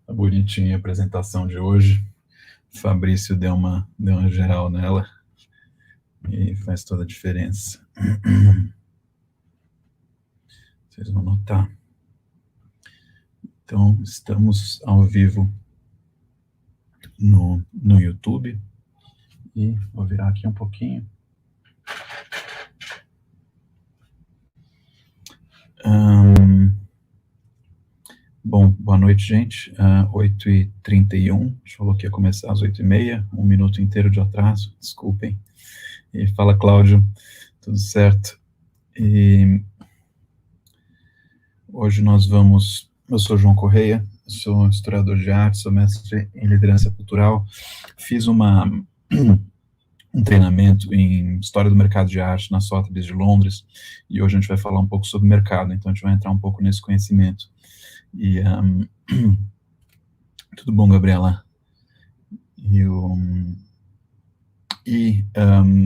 Tá bonitinha a apresentação de hoje. O Fabrício deu uma geral nela e faz toda a diferença. Vocês vão notar. Então, estamos ao vivo no YouTube. E vou virar aqui um pouquinho. Bom, boa noite, gente. 8h31, a gente falou que ia começar às 8h30, um minuto inteiro de atraso, desculpem. E fala, Cláudio, tudo certo? E hoje eu sou João Correia, sou historiador de arte, sou mestre em liderança cultural, fiz um treinamento em História do Mercado de Arte na Sotheby's de Londres, e hoje a gente vai falar um pouco sobre mercado, então a gente vai entrar um pouco nesse conhecimento. E, tudo bom, Gabriela?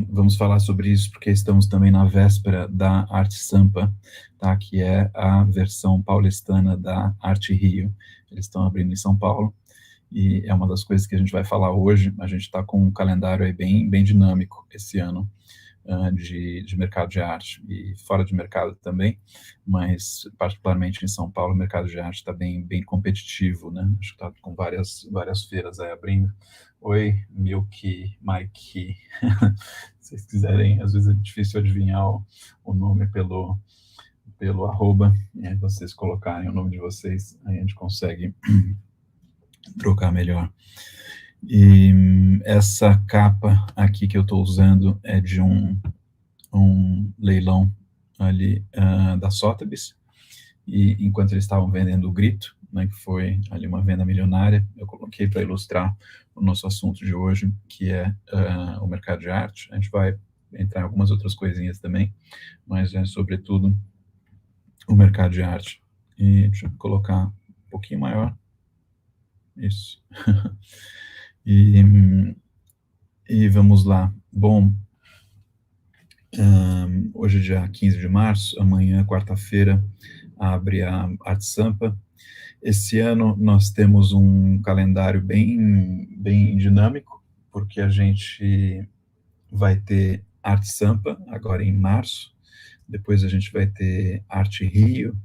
Vamos falar sobre isso porque estamos também na véspera da Arte Sampa, tá? Que é a versão paulistana da Arte Rio. Eles estão abrindo em São Paulo, e é uma das coisas que a gente vai falar hoje. A gente está com um calendário aí bem dinâmico esse ano, de mercado de arte, e fora de mercado também, mas particularmente em São Paulo o mercado de arte está bem competitivo, né? Acho que está com várias feiras aí abrindo. Oi, Milky, Mike. Se vocês quiserem, às vezes é difícil adivinhar o nome pelo arroba, e aí vocês colocarem o nome de vocês, aí a gente consegue trocar melhor. E essa capa aqui que eu estou usando é de um leilão ali da Sotheby's, e enquanto eles estavam vendendo o Grito, né, que foi ali uma venda milionária, eu coloquei para ilustrar o nosso assunto de hoje, que é o mercado de arte. A gente vai entrar em algumas outras coisinhas também, mas sobretudo o mercado de arte. E deixa eu colocar um pouquinho maior. Isso. E vamos lá. Bom, hoje é dia 15 de março, amanhã, quarta-feira, abre a Arte Sampa. Esse ano nós temos um calendário bem dinâmico, porque a gente vai ter Arte Sampa agora em março, depois a gente vai ter Arte Rio,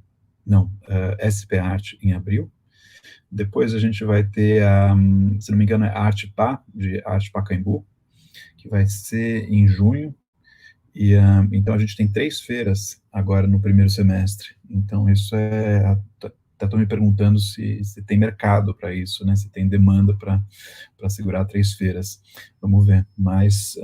SP Arte em abril, depois a gente vai ter, se não me engano, a Arte Pá, de Arte Pacaembu, que vai ser em junho. E então a gente tem 3 feiras agora no primeiro semestre. Então isso estão me perguntando se tem mercado para isso, né? Se tem demanda para segurar 3 feiras. Vamos ver. Mas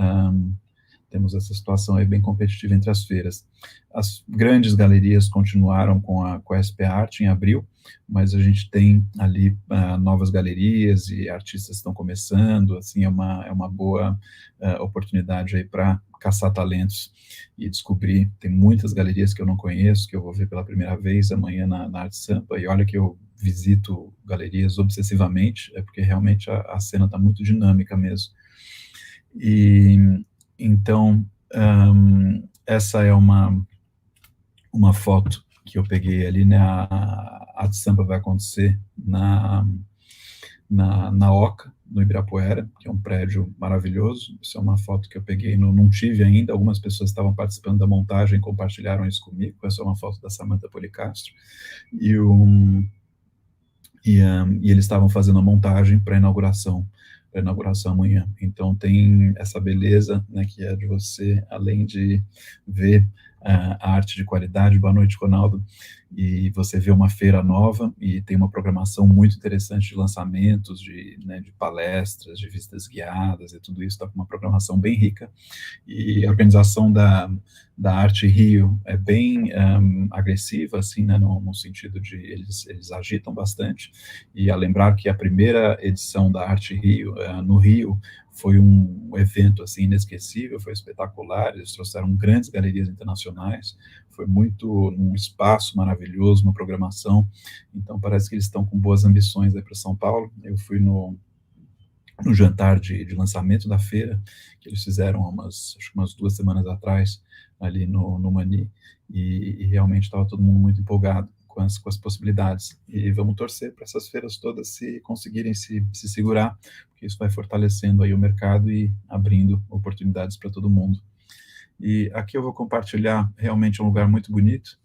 temos essa situação aí bem competitiva entre as feiras. As grandes galerias continuaram com a SP Arte em abril, mas a gente tem ali novas galerias e artistas estão começando, assim, é uma boa oportunidade aí para caçar talentos e descobrir. Tem muitas galerias que eu não conheço, que eu vou ver pela primeira vez amanhã na Arte Sampa, e olha que eu visito galerias obsessivamente, é porque realmente a cena está muito dinâmica mesmo. E então, essa é uma foto que eu peguei ali, né? A Arte Sampa vai acontecer na Oca, no Ibirapuera, que é um prédio maravilhoso. Isso é uma foto que eu peguei, não tive ainda, algumas pessoas estavam participando da montagem, compartilharam isso comigo. Essa é uma foto da Samantha Policastro, e eles estavam fazendo a montagem para a inauguração amanhã. Então tem essa beleza, né, que é de você, além de ver a arte de qualidade. Boa noite, Ronaldo. E você vê uma feira nova e tem uma programação muito interessante de lançamentos, de palestras, de visitas guiadas, e tudo isso está com uma programação bem rica. E a organização da Arte Rio é bem agressiva, assim, né, no sentido de eles agitam bastante. E a lembrar que a primeira edição da Arte Rio, no Rio, foi um evento assim inesquecível, foi espetacular. Eles trouxeram grandes galerias internacionais, foi muito num espaço maravilhoso, uma programação. Então parece que eles estão com boas ambições aí para São Paulo. Eu fui no jantar de lançamento da feira, que eles fizeram acho que umas 2 semanas atrás, ali no Mani, e realmente estava todo mundo muito empolgado com as possibilidades. E vamos torcer para essas feiras todas se conseguirem se segurar, porque isso vai fortalecendo aí o mercado e abrindo oportunidades para todo mundo. E aqui eu vou compartilhar realmente um lugar muito bonito,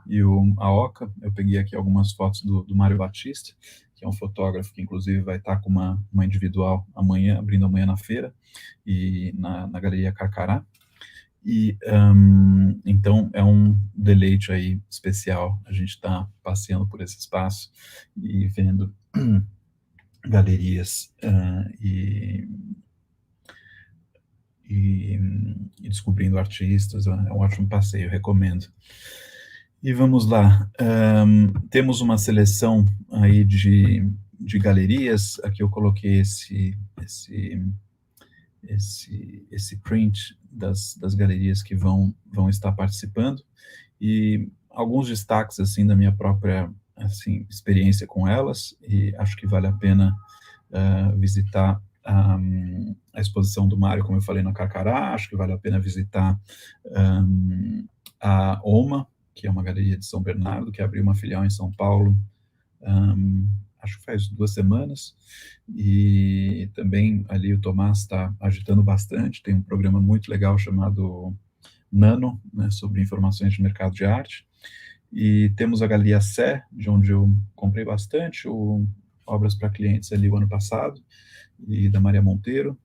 e a Oca, eu peguei aqui algumas fotos do Mário Batista, que é um fotógrafo que inclusive vai estar com uma individual amanhã, abrindo amanhã na feira, e na Galeria Carcará. E então é um deleite aí especial a gente estar passeando por esse espaço e vendo galerias e descobrindo artistas. É um ótimo passeio, recomendo. E vamos lá, temos uma seleção aí de galerias. Aqui eu coloquei esse print das galerias que vão estar participando, e alguns destaques assim da minha própria assim experiência com elas, e acho que vale a pena visitar a exposição do Mário, como eu falei, na Carcará. Acho que vale a pena visitar a OMA, que é uma galeria de São Bernardo, que abriu uma filial em São Paulo, acho que faz 2 semanas, e também ali o Tomás está agitando bastante, tem um programa muito legal chamado Nano, né, sobre informações de mercado de arte. E temos a Galeria Sé, de onde eu comprei bastante obras para clientes ali o ano passado, e da Maria Monteiro.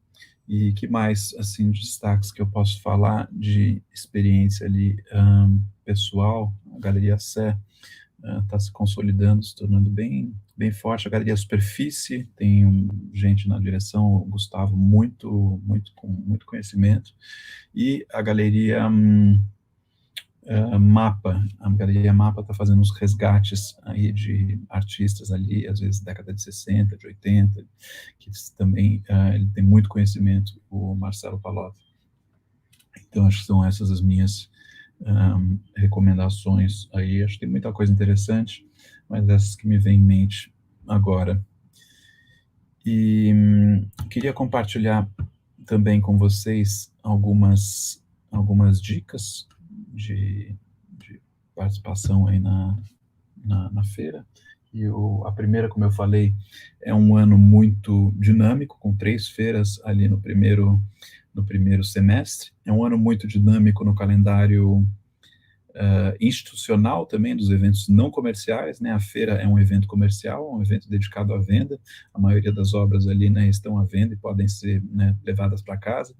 E que mais, assim, de destaques que eu posso falar de experiência ali pessoal? A Galeria Sé está se consolidando, se tornando bem forte. A Galeria Superfície tem gente na direção, o Gustavo, com muito conhecimento. E a Galeria Mapa, a Galeria Mapa está fazendo uns resgates aí de artistas ali, às vezes década de 60, de 80, que também ele tem muito conhecimento, o Marcelo Palov. Então, acho que são essas as minhas recomendações aí. Acho que tem muita coisa interessante, mas essas que me vêm em mente agora. E queria compartilhar também com vocês algumas dicas de participação aí na feira. E a primeira, como eu falei, é um ano muito dinâmico, com 3 feiras ali no primeiro semestre. É um ano muito dinâmico no calendário institucional também, dos eventos não comerciais, né? A feira é um evento comercial, um evento dedicado à venda. A maioria das obras ali, né, estão à venda e podem ser, né, levadas para casa,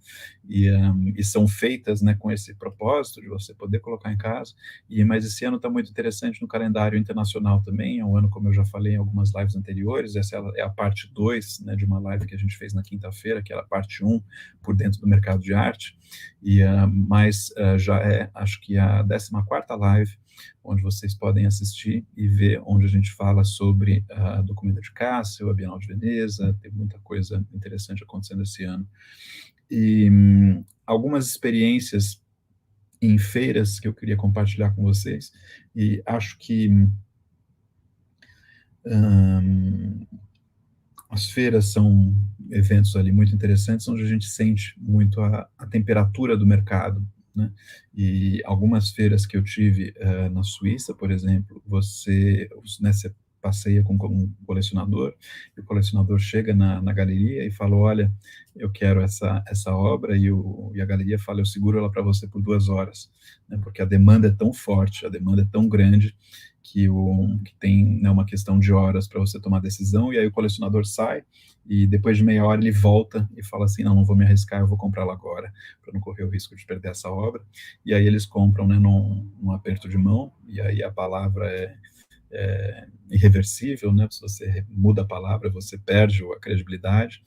e são feitas, né, com esse propósito de você poder colocar em casa. Mas esse ano está muito interessante no calendário internacional também. É um ano, como eu já falei em algumas lives anteriores, essa é a parte 2, né, de uma live que a gente fez na quinta-feira, que era a parte 1, por dentro do mercado de arte. Mas já acho que a 14ª live, onde vocês podem assistir e ver, onde a gente fala sobre a Documenta de Cássio, a Bienal de Veneza. Tem muita coisa interessante acontecendo esse ano. E algumas experiências em feiras que eu queria compartilhar com vocês, e acho que as feiras são eventos ali muito interessantes, onde a gente sente muito a temperatura do mercado, né? E algumas feiras que eu tive na Suíça, por exemplo, você passeia com um colecionador, e o colecionador chega na galeria e fala: olha, eu quero essa obra, e a galeria fala: eu seguro ela para você por 2 horas, né? Porque a demanda é tão forte, a demanda é tão grande, que tem, né, uma questão de horas para você tomar decisão. E aí o colecionador sai, e depois de meia hora ele volta e fala assim: não vou me arriscar, eu vou comprá-la agora, para não correr o risco de perder essa obra. E aí eles compram, né, num aperto de mão, e aí a palavra é irreversível, né? Se você muda a palavra, você perde a credibilidade,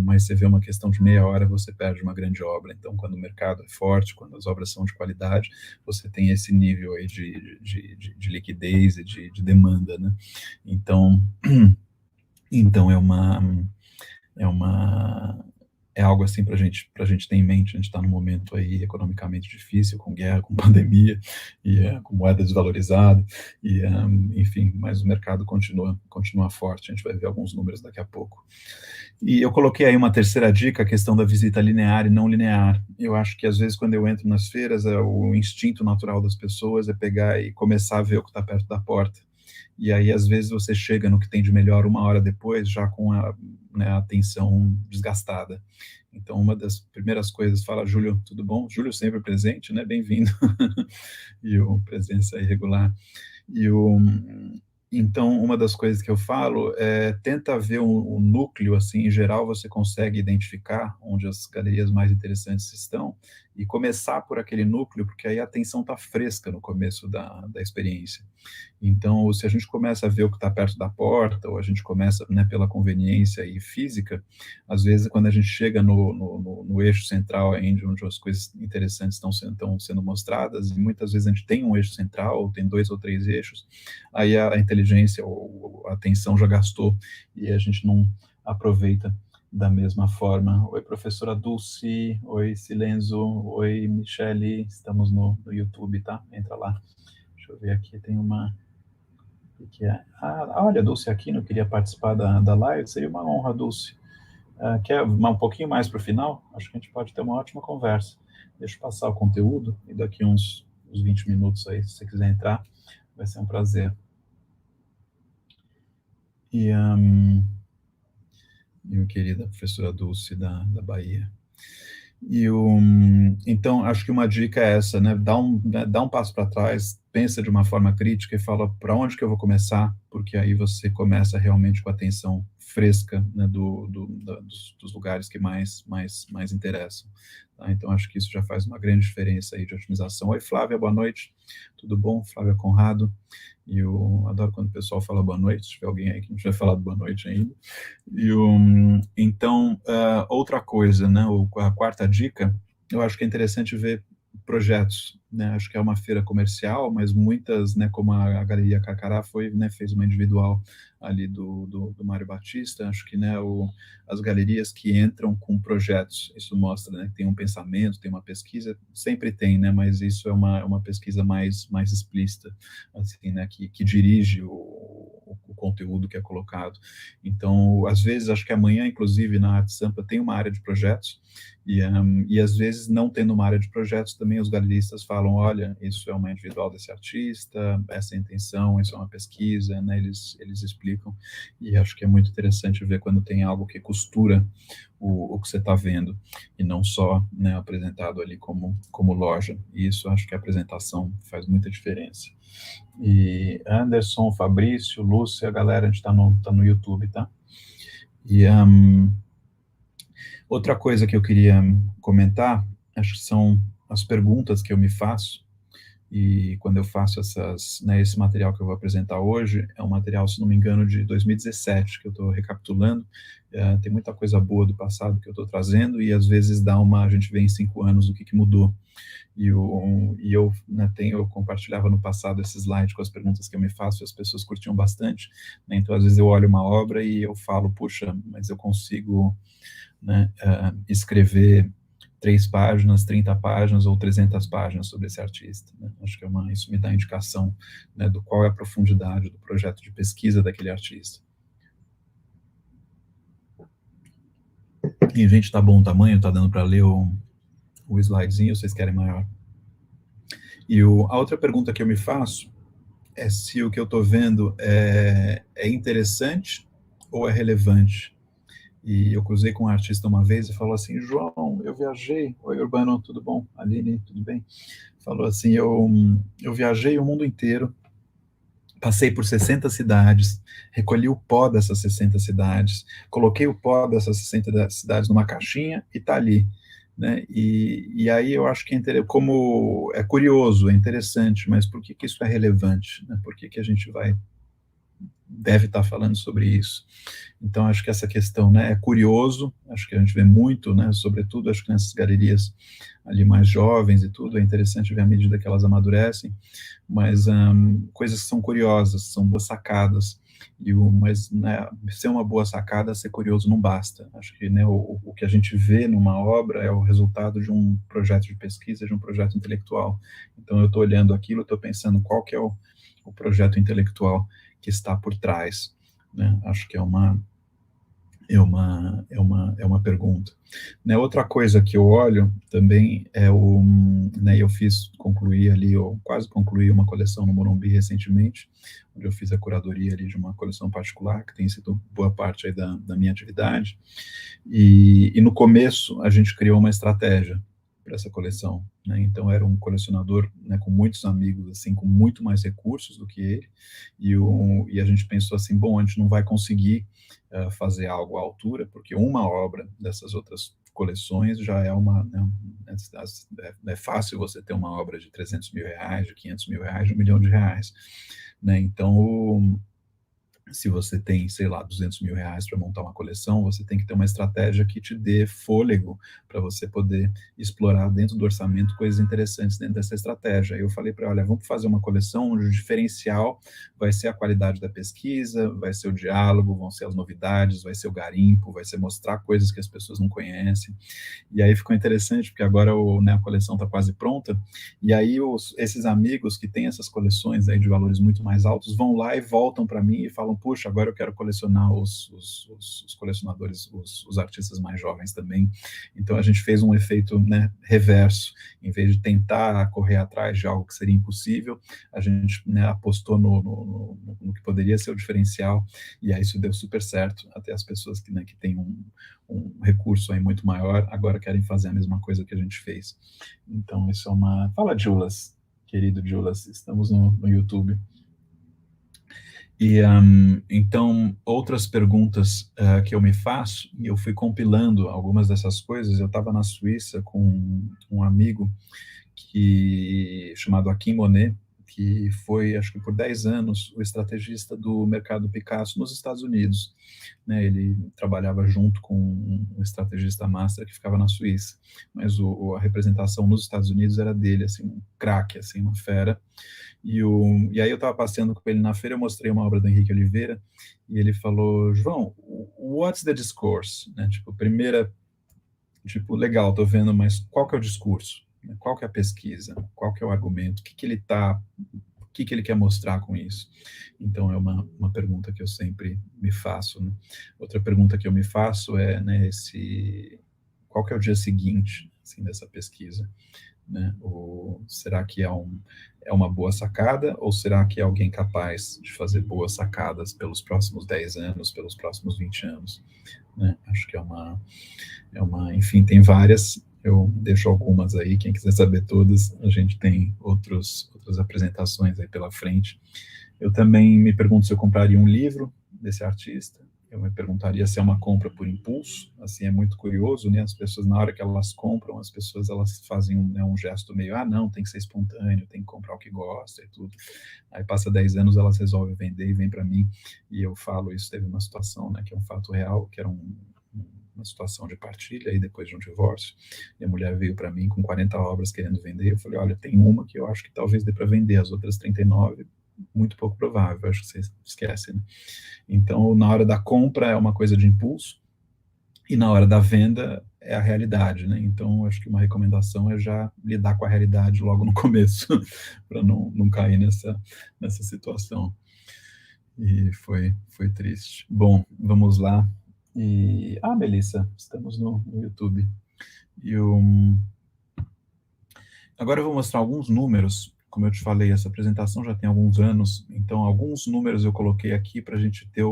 mas você vê uma questão de meia hora, você perde uma grande obra. Então, quando o mercado é forte, quando as obras são de qualidade, você tem esse nível aí de liquidez e de demanda, né? Então é é algo assim para a gente ter em mente. A gente está num momento aí economicamente difícil, com guerra, com pandemia, e com moeda desvalorizada, e enfim, mas o mercado continua forte. A gente vai ver alguns números daqui a pouco. E eu coloquei aí uma terceira dica, a questão da visita linear e não linear. Eu acho que às vezes quando eu entro nas feiras, o instinto natural das pessoas é pegar e começar a ver o que está perto da porta. E aí, às vezes, você chega no que tem de melhor uma hora depois, já com a atenção desgastada. Então, uma das primeiras coisas, fala, Júlio, tudo bom? Júlio sempre presente, né? Bem-vindo. E o presença irregular. Então, uma das coisas que eu falo é tenta ver o núcleo, assim, em geral, você consegue identificar onde as galerias mais interessantes estão e começar por aquele núcleo, porque aí a atenção está fresca no começo da experiência. Então, se a gente começa a ver o que está perto da porta, ou a gente começa, né, pela conveniência e física, às vezes, quando a gente chega no eixo central, onde as coisas interessantes estão sendo mostradas, e muitas vezes a gente tem um eixo central, ou tem 2 ou 3 eixos, aí a inteligência ou a atenção já gastou, e a gente não aproveita da mesma forma. Oi, professora Dulce, oi, Silenzo, oi, Michele, estamos no YouTube, tá? Entra lá. Deixa eu ver aqui, tem uma... O que é? Olha, Dulce Aquino queria participar da live, seria uma honra, Dulce. Quer um pouquinho mais para o final? Acho que a gente pode ter uma ótima conversa. Deixa eu passar o conteúdo, e daqui uns 20 minutos aí, se você quiser entrar, vai ser um prazer. E minha querida professora Dulce da Bahia. Então, acho que uma dica é essa, né? Dá um passo para trás, pensa de uma forma crítica e fala para onde que eu vou começar, porque aí você começa realmente com a atenção fresca, né, dos lugares que mais interessam. Tá? Então, acho que isso já faz uma grande diferença aí de otimização. Oi, Flávia, boa noite. Tudo bom? Flávia Conrado. E eu adoro quando o pessoal fala boa noite, se tiver alguém aí que não tiver falado boa noite ainda. Então, outra coisa, né, a quarta dica, eu acho que é interessante ver projetos, né, acho que é uma feira comercial, mas muitas, né, como a Galeria Carcará foi, né, fez uma individual ali do Mário Batista, acho que, né, as galerias que entram com projetos, isso mostra, né, que tem um pensamento, tem uma pesquisa, sempre tem, né, mas isso é uma pesquisa mais explícita, assim, né, que dirige o conteúdo que é colocado. Então, às vezes, acho que amanhã, inclusive, na Arte Sampa, tem uma área de projetos, e às vezes, não tendo uma área de projetos, também os galeristas falam, olha, isso é uma individual desse artista, essa é a intenção, isso é uma pesquisa, né, eles explicam, e acho que é muito interessante ver quando tem algo que costura o que você está vendo, e não só, né, apresentado ali como loja, e isso acho que a apresentação faz muita diferença. E Anderson, Fabrício, Lúcia, galera, a gente está no YouTube, tá? E outra coisa que eu queria comentar, acho que são as perguntas que eu me faço, e quando eu faço né, esse material que eu vou apresentar hoje, é um material, se não me engano, de 2017, que eu estou recapitulando, tem muita coisa boa do passado que eu estou trazendo, e às vezes a gente vê em 5 anos o que mudou, e eu, né, eu compartilhava no passado esse slide com as perguntas que eu me faço, e as pessoas curtiam bastante, né, então às vezes eu olho uma obra e eu falo, puxa, mas eu consigo, né, escrever 3 páginas, 30 páginas ou 300 páginas sobre esse artista, né? Acho que isso me dá indicação, né, do qual é a profundidade do projeto de pesquisa daquele artista. E, gente, tá bom o tamanho? Tá dando para ler o slidezinho, ou vocês querem maior? E a outra pergunta que eu me faço é se o que eu estou vendo é interessante ou é relevante. E eu cruzei com um artista uma vez e falou assim, João, eu viajei, oi Urbano, tudo bom? Aline, tudo bem? Falou assim, eu viajei o mundo inteiro, passei por 60 cidades, recolhi o pó dessas 60 cidades, coloquei o pó dessas 60 cidades numa caixinha e tá ali, né? E aí eu acho que como é curioso, é interessante, mas por que isso é relevante, né? Por que a gente deve estar falando sobre isso? Então, acho que essa questão, né, é curioso, acho que a gente vê muito, né, sobretudo, acho que nessas galerias ali mais jovens e tudo, é interessante ver à medida que elas amadurecem, mas coisas que são curiosas, são boas sacadas, Mas, né, ser uma boa sacada, ser curioso não basta. Acho que, né, o que a gente vê numa obra é o resultado de um projeto de pesquisa, de um projeto intelectual. Então, eu estou olhando aquilo, estou pensando qual que é o projeto intelectual que está por trás, né? Acho que é uma pergunta. Né, outra coisa que eu olho também é né, eu concluí ali, ou quase concluí uma coleção no Morumbi recentemente, onde eu fiz a curadoria ali de uma coleção particular, que tem sido boa parte aí da minha atividade, e no começo a gente criou uma estratégia para essa coleção, né? Então era um colecionador, né, com muitos amigos, assim, com muito mais recursos do que ele, e a gente pensou assim, bom, a gente não vai conseguir fazer algo à altura, porque uma obra dessas outras coleções já é né, é fácil você ter uma obra de 300 mil reais, de 500 mil reais, de 1 milhão de reais, né? Então, se você tem, sei lá, 200 mil reais para montar uma coleção, você tem que ter uma estratégia que te dê fôlego para você poder explorar dentro do orçamento coisas interessantes dentro dessa estratégia. Aí eu falei para ela, olha, vamos fazer uma coleção onde o diferencial vai ser a qualidade da pesquisa, vai ser o diálogo, vão ser as novidades, vai ser o garimpo, vai ser mostrar coisas que as pessoas não conhecem. E aí ficou interessante, porque agora né, a coleção está quase pronta, e aí esses amigos que têm essas coleções aí de valores muito mais altos vão lá e voltam para mim e falam, puxa, agora eu quero colecionar os colecionadores, os artistas mais jovens também. Então a gente fez um efeito, né, reverso. Em vez de tentar correr atrás de algo que seria impossível, a gente, né, apostou no que poderia ser o diferencial, e aí isso deu super certo. Até as pessoas que, né, que têm um recurso aí muito maior, agora querem fazer a mesma coisa que a gente fez. Então isso é uma... Fala, Julas, querido Julas, estamos no YouTube. E, então, outras perguntas que eu me faço, e eu fui compilando algumas dessas coisas. Eu estava na Suíça com um amigo chamado Akin Monet, que foi, acho que por 10 anos, o estrategista do mercado Picasso nos Estados Unidos, né? Ele trabalhava junto com um estrategista master que ficava na Suíça, mas a representação nos Estados Unidos era dele, assim, um craque, assim, uma fera. E aí eu estava passeando com ele na feira, eu mostrei uma obra do Henrique Oliveira, e ele falou, João, what's the discourse? Né? Tipo, legal, tô vendo, mas qual que é o discurso? Qual que é a pesquisa? Qual que é o argumento? O que ele quer mostrar com isso? Então, é uma pergunta que eu sempre me faço, né? Outra pergunta que eu me faço é, né, qual que é o dia seguinte, assim, dessa pesquisa? Né? Ou será que é uma boa sacada, ou será que é alguém capaz de fazer boas sacadas pelos próximos 10 anos, pelos próximos 20 anos? Né? Acho que enfim, tem várias, eu deixo algumas aí, quem quiser saber todas, a gente tem outras apresentações aí pela frente. Eu também me pergunto se eu compraria um livro desse artista. Eu me perguntaria se é uma compra por impulso. Assim, é muito curioso, né? As pessoas, na hora que elas compram, elas fazem um gesto meio, não, tem que ser espontâneo, tem que comprar o que gosta e tudo. Aí passa 10 anos, elas resolvem vender e vem para mim, e eu falo, isso teve uma situação, né, que é um fato real, que era uma situação de partilha, aí depois de um divórcio, e a mulher veio para mim com 40 obras querendo vender. Eu falei, olha, tem uma que eu acho que talvez dê para vender, as outras 39, muito pouco provável, acho que você esquece, né? Então, na hora da compra é uma coisa de impulso, e na hora da venda é a realidade, né? Então, acho que uma recomendação é já lidar com a realidade logo no começo, para não cair nessa situação. E foi triste. Bom, vamos lá. Melissa, estamos no YouTube. Agora eu vou mostrar alguns números. Como eu te falei, essa apresentação já tem alguns anos, então alguns números eu coloquei aqui para a gente ter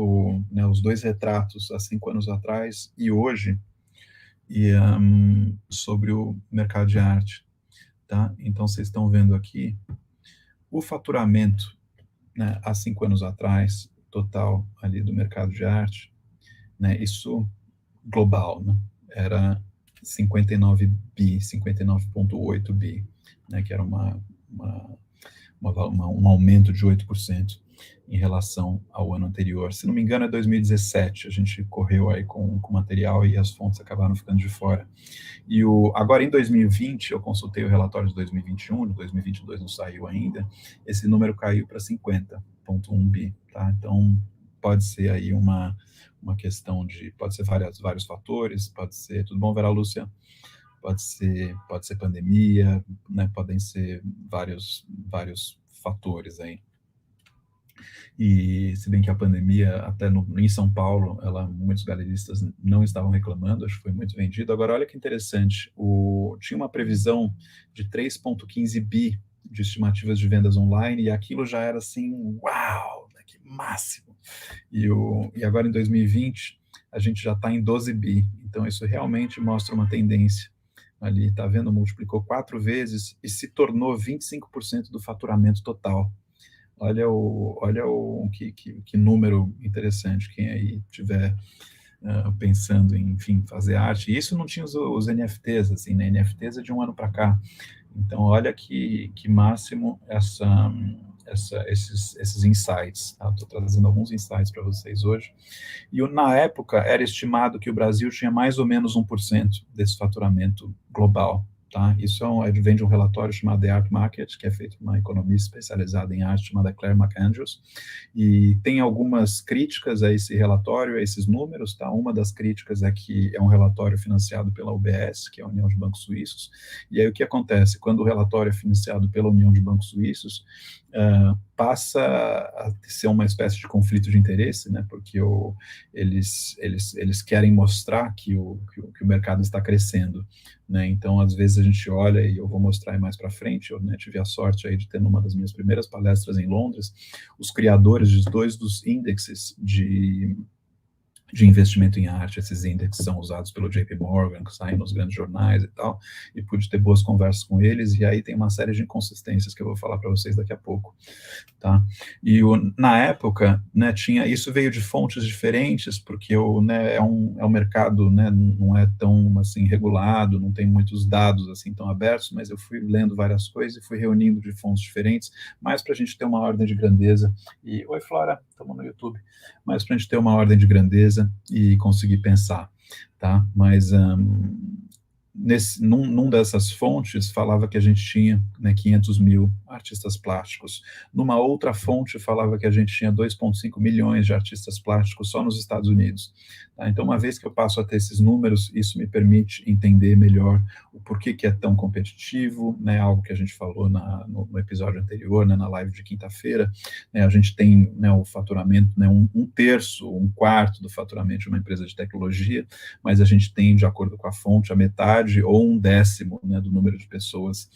né, os dois retratos há 5 anos atrás e hoje, sobre o mercado de arte. Tá? Então, vocês estão vendo aqui o faturamento, né, há 5 anos atrás, total ali do mercado de arte, né, isso global, né, era 59 bi, 59,8 bi, né, que era um aumento de 8% em relação ao ano anterior. Se não me engano, é 2017, a gente correu aí com material e as fontes acabaram ficando de fora. Agora, em 2020, eu consultei o relatório de 2021, de 2022 não saiu ainda, esse número caiu para 50,1 bi, tá? Então, pode ser aí uma questão de, pode ser vários fatores, pode ser, tudo bom, Vera Lúcia? Pode ser pandemia, né, podem ser vários fatores aí. E se bem que a pandemia, até em São Paulo, muitos galeristas não estavam reclamando, acho que foi muito vendido. Agora, olha que interessante, tinha uma previsão de 3,15 bi de estimativas de vendas online, e aquilo já era assim, uau, né, que máximo. E agora em 2020, a gente já está em 12 bi, então isso realmente mostra uma tendência. Ali, tá vendo, multiplicou 4 vezes e se tornou 25% do faturamento total. Olha que número interessante, quem aí tiver pensando em, enfim, fazer arte. E isso não tinha os NFTs, assim, né? NFTs é de um ano para cá. Então, olha que máximo esses insights. Tá? Estou trazendo alguns insights para vocês hoje. E na época, era estimado que o Brasil tinha mais ou menos 1% desse faturamento global. Tá? Isso vem de um relatório chamado The Art Market, que é feito por uma economista especializada em arte chamada Claire McAndrews, e tem algumas críticas a esse relatório, a esses números. Tá? Uma das críticas é que é um relatório financiado pela UBS, que é a União de Bancos Suíços, e aí o que acontece? Quando o relatório é financiado pela União de Bancos Suíços, passa a ser uma espécie de conflito de interesse, né, porque eles querem mostrar que o mercado está crescendo, né, então às vezes a gente olha, e eu vou mostrar aí mais para frente, eu, né, tive a sorte aí de ter numa das minhas primeiras palestras em Londres, os criadores de dois dos índices de investimento em arte, esses índices são usados pelo JP Morgan, que saem nos grandes jornais e tal, e pude ter boas conversas com eles, e aí tem uma série de inconsistências que eu vou falar para vocês daqui a pouco, tá? E na época, né, isso veio de fontes diferentes, porque né, é um mercado, né, não é tão, assim, regulado, não tem muitos dados, assim, tão abertos, mas eu fui lendo várias coisas e fui reunindo de fontes diferentes, mais para a gente ter uma ordem de grandeza. Oi, Flora, estamos no YouTube. Mas para a gente ter uma ordem de grandeza e conseguir pensar, tá? Mas num dessas fontes falava que a gente tinha, né, 500 mil artistas plásticos. Numa outra fonte falava que a gente tinha 2,5 milhões de artistas plásticos só nos Estados Unidos. Tá? Então, uma vez que eu passo a ter esses números, isso me permite entender melhor o porquê que é tão competitivo, né, algo que a gente falou no episódio anterior, né, na live de quinta-feira, né, a gente tem, né, o faturamento, né, um terço, um quarto do faturamento de uma empresa de tecnologia, mas a gente tem, de acordo com a fonte, a metade ou um décimo, né, do número de pessoas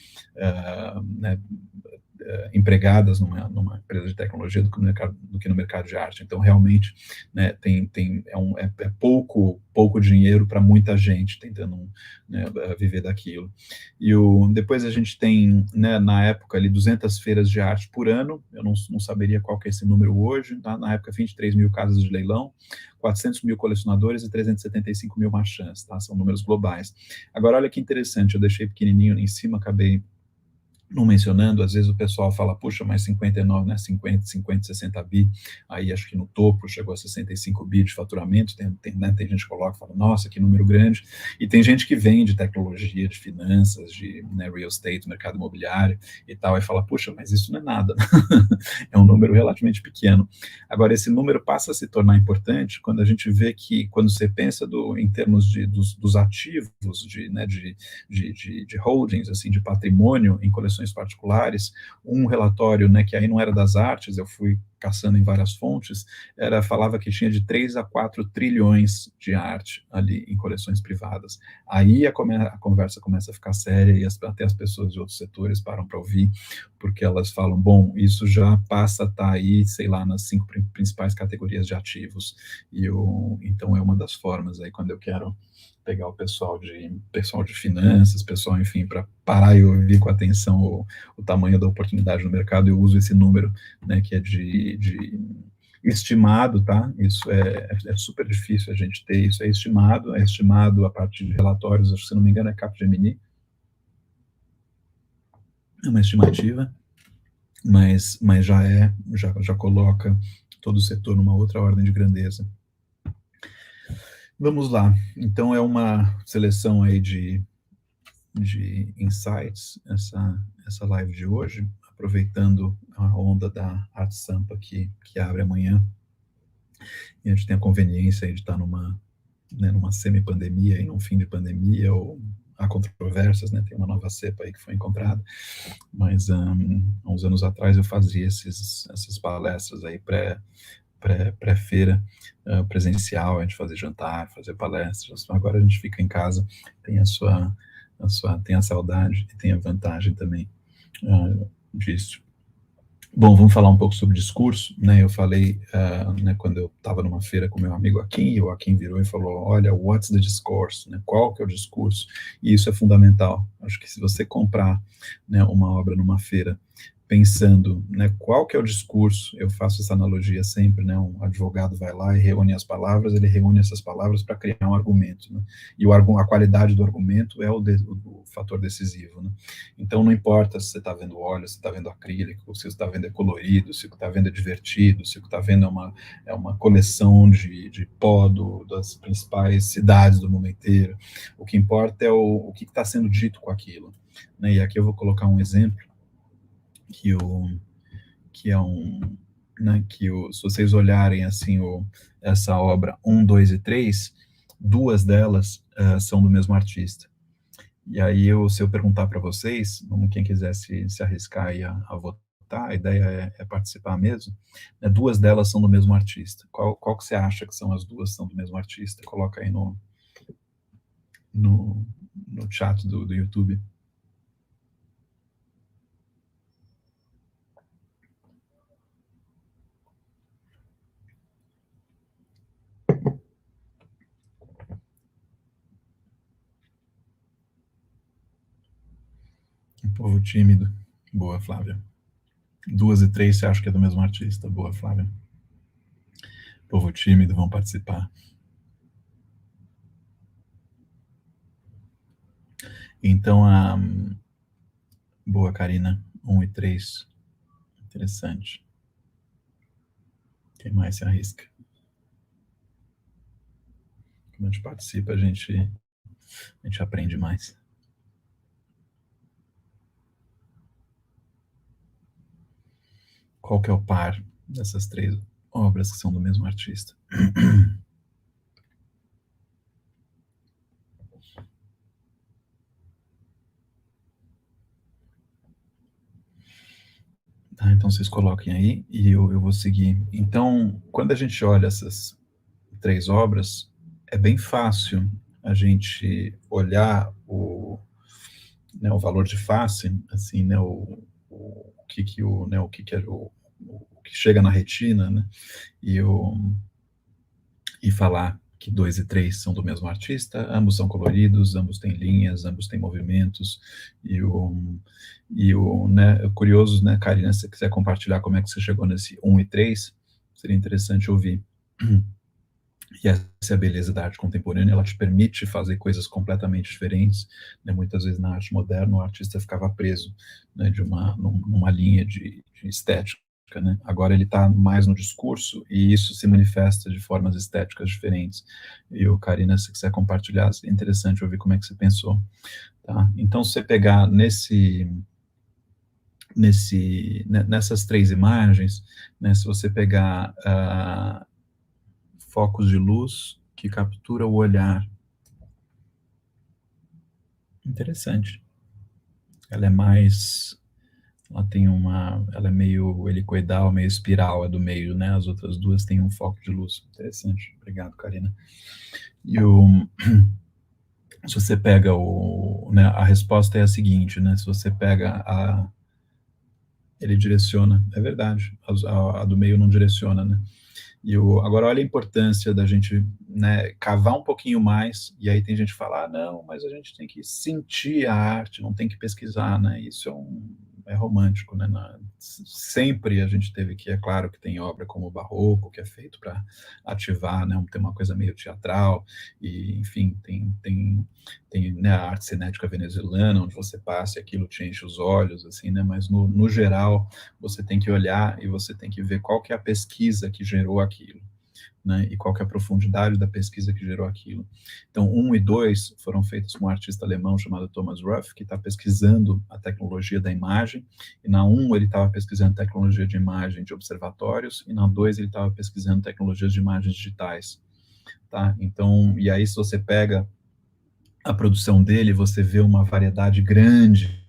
né, empregadas numa empresa de tecnologia do que no mercado de arte. Então, realmente, né, é pouco dinheiro para muita gente tentando, né, viver daquilo. E depois a gente tem, né, na época, ali, 200 feiras de arte por ano. Eu não saberia qual que é esse número hoje. Tá? Na época, 23 mil casas de leilão, 400 mil colecionadores e 375 mil marchands. Tá? São números globais. Agora, olha que interessante, eu deixei pequenininho em cima, acabei não mencionando, às vezes o pessoal fala, puxa, mas 59, né, 50, 60 bi, aí acho que no topo chegou a 65 bi de faturamento, né, tem gente que coloca e fala, nossa, que número grande, e tem gente que vende tecnologia, de finanças, de, né, real estate, mercado imobiliário e tal, e fala, puxa, mas isso não é nada, é um número relativamente pequeno. Agora, esse número passa a se tornar importante quando a gente vê que, quando você pensa em termos dos ativos, né, de holdings, assim, de patrimônio em coleções particulares, um relatório, né, que aí não era das artes, eu fui caçando em várias fontes, falava que tinha de 3 a 4 trilhões de arte ali em coleções privadas. Aí a conversa começa a ficar séria e até as pessoas de outros setores param para ouvir, porque elas falam, bom, isso já passa a estar aí, sei lá, nas 5 principais categorias de ativos. Então é uma das formas aí, quando eu quero pegar o pessoal de finanças, pessoal, enfim, para parar e ouvir com atenção o tamanho da oportunidade no mercado, eu uso esse número, né, que é de estimado, tá? Isso é super difícil a gente ter, isso é estimado a partir de relatórios, acho que, se não me engano, é Capgemini, é uma estimativa, mas já coloca todo o setor numa outra ordem de grandeza. Vamos lá, então é uma seleção aí de insights, essa live de hoje, aproveitando a onda da Arte Sampa que abre amanhã. e a gente tem a conveniência aí de estar numa, né, numa semi-pandemia e num fim de pandemia, ou há controvérsias, né, tem uma nova cepa aí que foi encontrada, mas há uns anos atrás eu fazia essas palestras aí pré-feira, presencial, a gente fazia jantar, fazia palestras. Agora a gente fica em casa, tem tem a saudade e tem a vantagem também disso. Bom, vamos falar um pouco sobre discurso, né? Eu falei, né, quando eu estava numa feira com meu amigo Akin, e o Akin virou e falou, olha, what's the discourse, né? Qual que é o discurso? E isso é fundamental. Acho que se você comprar, né, uma obra numa feira pensando, né, qual que é o discurso, eu faço essa analogia sempre, né, um advogado vai lá e reúne as palavras, ele reúne essas palavras para criar um argumento, né, e a qualidade do argumento é o fator decisivo, né, então não importa se você está vendo óleo, se está vendo acrílico, se você está vendo é colorido, se o que está vendo é divertido, se o que está vendo é uma coleção de pó das principais cidades do mundo inteiro, o que importa é o que está sendo dito com aquilo, né, e aqui eu vou colocar um exemplo, que que é né, se vocês olharem assim essa obra 1, 2 e 3, duas delas são do mesmo artista. E aí se eu perguntar para vocês, quem quiser se arriscar aí a votar, a ideia é participar mesmo, né, duas delas são do mesmo artista. Qual que você acha que são as duas são do mesmo artista? Coloca aí no, no chat do YouTube. Um povo tímido. Boa, Flávia. 2 e 3 você acha que é do mesmo artista? Boa, Flávia. Povo tímido, vão participar. Então, boa, Karina. 1 e 3. Interessante. Quem mais se arrisca? Quando a gente participa, a gente aprende mais. Qual que é o par dessas três obras que são do mesmo artista? Tá, então vocês coloquem aí e eu vou seguir. Então, quando a gente olha essas três obras, é bem fácil a gente olhar né, o valor de face, assim, né, o que né, o que é o que chega na retina, né, e, e falar que 2 e 3 são do mesmo artista, ambos são coloridos, ambos têm linhas, ambos têm movimentos, né, curioso, né, Karina, se você quiser compartilhar como é que você chegou nesse 1 e 3, seria interessante ouvir. E essa é a beleza da arte contemporânea, ela te permite fazer coisas completamente diferentes, né? Muitas vezes na arte moderna o artista ficava preso, né, numa linha de estética, né? Agora ele está mais no discurso e isso se manifesta de formas estéticas diferentes. E o Karina, se quiser compartilhar, é interessante ouvir como é que você pensou, tá? Então, se você pegar nessas três imagens, né, se você pegar focos de luz que captura o olhar. Interessante. Ela é mais, ela é meio helicoidal, meio espiral, é do meio, né? As outras duas têm um foco de luz. Interessante. Obrigado, Karina. E se você pega né, a resposta é a seguinte, né? Se você pega ele direciona, é verdade. A do meio não direciona, né? Agora, olha a importância da gente, né, cavar um pouquinho mais, e aí tem gente que fala, não, mas a gente tem que sentir a arte, não tem que pesquisar, né, isso é romântico, né, sempre a gente teve que, é claro que tem obra como o Barroco, que é feito para ativar, né, tem uma coisa meio teatral, e, enfim, tem né, a arte cinética venezuelana, onde você passa e aquilo te enche os olhos, assim, né, mas no geral, você tem que olhar e você tem que ver qual que é a pesquisa que gerou aquilo. né, e qual que é a profundidade da pesquisa que gerou aquilo. Então, 1 e 2 foram feitos com um artista alemão chamado Thomas Ruff, que está pesquisando a tecnologia da imagem, e na 1 ele estava pesquisando tecnologia de imagem de observatórios, e na 2 ele estava pesquisando tecnologias de imagens digitais, tá? Então, e aí se você pega a produção dele, você vê uma variedade grande